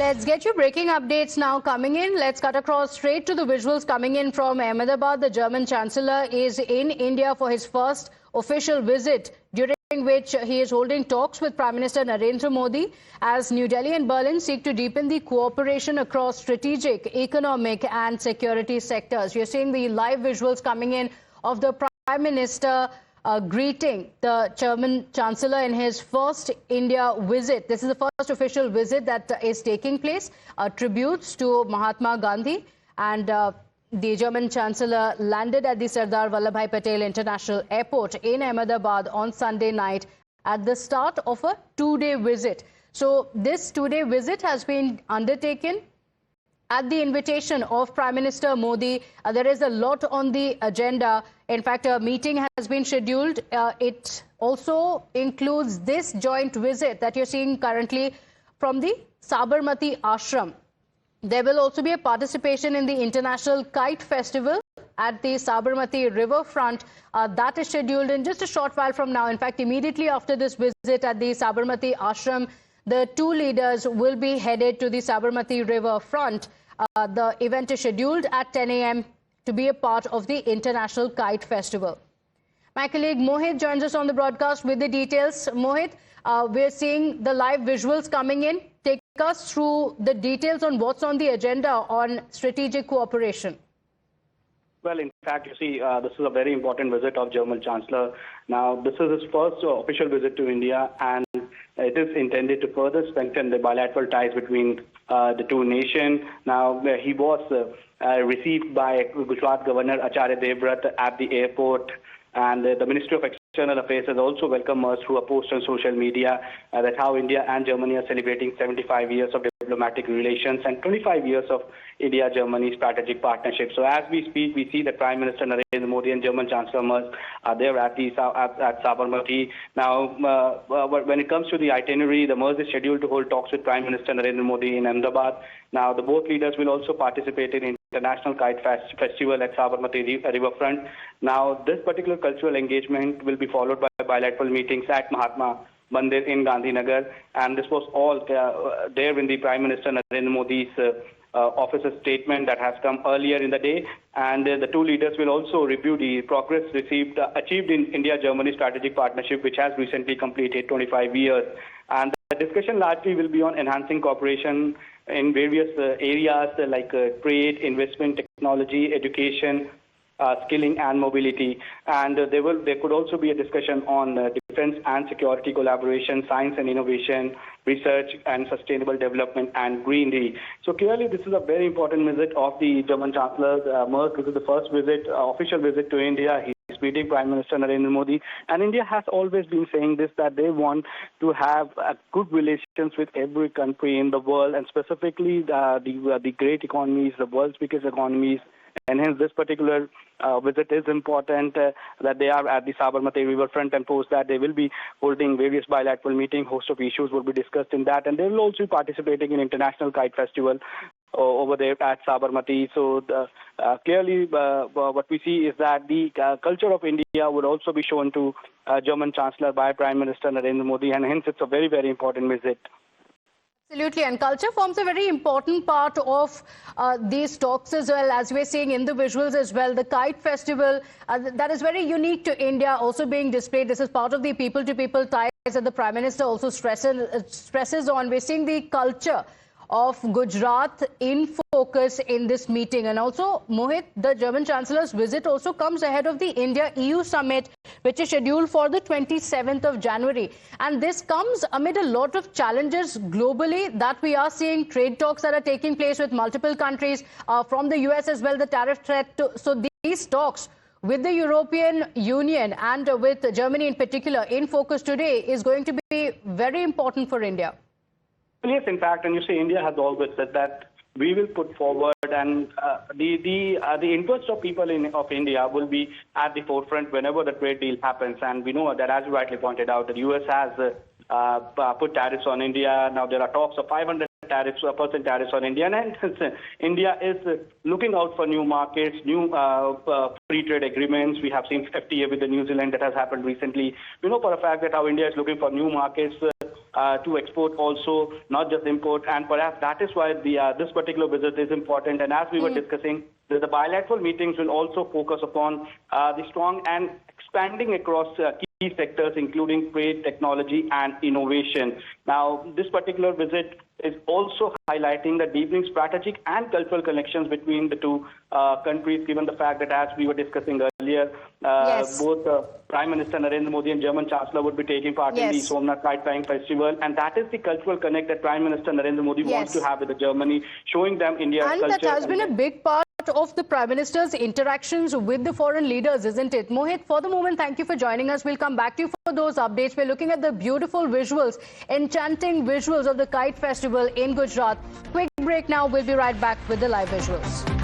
Let's get you breaking updates now coming in. Let's cut across straight to the visuals coming in from Ahmedabad. The German Chancellor is in India for his first official visit, during which he is holding talks with Prime Minister Narendra Modi as New Delhi and Berlin seek to deepen the cooperation across strategic, economic and security sectors. You're seeing the live visuals coming in of the Prime Minister greeting the German Chancellor in his first India visit. This is the first official visit that is taking place. Tributes to Mahatma Gandhi, and the German Chancellor landed at the Sardar Vallabhbhai Patel International Airport in Ahmedabad on Sunday night at the start of a two-day visit. So this two-day visit has been undertaken at the invitation of Prime Minister Modi. There is a lot on the agenda. In fact, a meeting has been scheduled. It also includes this joint visit that you're seeing currently from the Sabarmati Ashram. There will also be a participation in the International Kite Festival at the Sabarmati riverfront. That is scheduled in just a short while from now. In fact, immediately after this visit at the Sabarmati Ashram, the two leaders will be headed to the Sabarmati riverfront. The event is scheduled at 10 a.m. to be a part of the International Kite Festival. My colleague Mohit joins us on the broadcast with the details. Mohit, we're seeing the live visuals coming in. Take us through the details on what's on the agenda on strategic cooperation. Well, in fact, you see, this is a very important visit of German Chancellor. Now, this is his first official visit to India, and it is intended to further strengthen the bilateral ties between the two nations. Now, he was received by Gujarat Governor Acharya Devvrat at the airport, and the Ministry of External Affairs has also welcomed Merz through a post on social media that how India and Germany are celebrating 75 years of diplomatic relations and 25 years of India-Germany strategic partnership. So as we speak, we see that Prime Minister Narendra Modi and German Chancellor Merz are there at Sabarmati. Now, when it comes to the itinerary, the Merz is scheduled to hold talks with Prime Minister Narendra Modi in Ahmedabad. Now, the both leaders will also participate in International Kite Festival at Sabarmati riverfront. Now, this particular cultural engagement will be followed by bilateral meetings at Mahatma Mandir in Gandhinagar, and this was all there in the Prime Minister Narendra Modi's officer's statement that has come earlier in the day. And the two leaders will also review the progress achieved in India-Germany strategic partnership, which has recently completed 25 years. And the discussion largely will be on enhancing cooperation in various areas like trade, investment, technology, education, skilling and mobility. And there could also be a discussion on defense and security collaboration, science and innovation, research and sustainable development and greenery. So clearly this is a very important visit of the German Chancellor Merz. This is the first visit, official visit to India. He's meeting Prime Minister Narendra Modi, and India has always been saying this, that they want to have good relations with every country in the world, and specifically the great economies, the world's biggest economies. And hence this particular visit is important, that they are at the Sabarmati riverfront, and post that they will be holding various bilateral meetings. Host of issues will be discussed in that, and they will also be participating in International Kite Festival over there at Sabarmati. So clearly what we see is that the culture of India would also be shown to German Chancellor by Prime Minister Narendra Modi, and hence it's a very, very important visit. Absolutely, and culture forms a very important part of these talks as well, as we're seeing in the visuals as well. The Kite Festival, that is very unique to India, also being displayed. This is part of the people-to-people ties that the Prime Minister also stresses on. We're seeing the culture of Gujarat in focus in this meeting. And also, Mohit, the German Chancellor's visit also comes ahead of the India-EU summit, which is scheduled for the 27th of January. And this comes amid a lot of challenges globally that we are seeing, trade talks that are taking place with multiple countries, from the US as well, the tariff threat. So these talks with the European Union and with Germany in particular in focus today is going to be very important for India. Yes, in fact, and you see, India has always said that we will put forward, and the interest of people of India will be at the forefront whenever the trade deal happens. And we know that, as you rightly pointed out, the US has put tariffs on India. Now there are talks of 500% tariffs on India, and India is looking out for new markets, new free trade agreements. We have seen FTA with the New Zealand that has happened recently. We know for a fact that how India is looking for new markets to export also, not just import. And perhaps that is why this particular visit is important. And as we were discussing, the bilateral meetings will also focus upon the strong and expanding across key sectors, including trade, technology, and innovation. Now, this particular visit is also highlighting the deepening strategic and cultural connections between the two countries, given the fact that, as we were discussing earlier, both Prime Minister Narendra Modi and German Chancellor would be taking part in the Somnath Kite Flying Festival. And that is the cultural connect that Prime Minister Narendra Modi wants to have with Germany, showing them India's culture. And that has been a big part of the Prime Minister's interactions with the foreign leaders, isn't it? Mohit, for the moment, thank you for joining us. We'll come back to you for those updates. We're looking at the beautiful visuals, enchanting visuals of the Kite Festival in Gujarat. Quick break now. We'll be right back with the live visuals.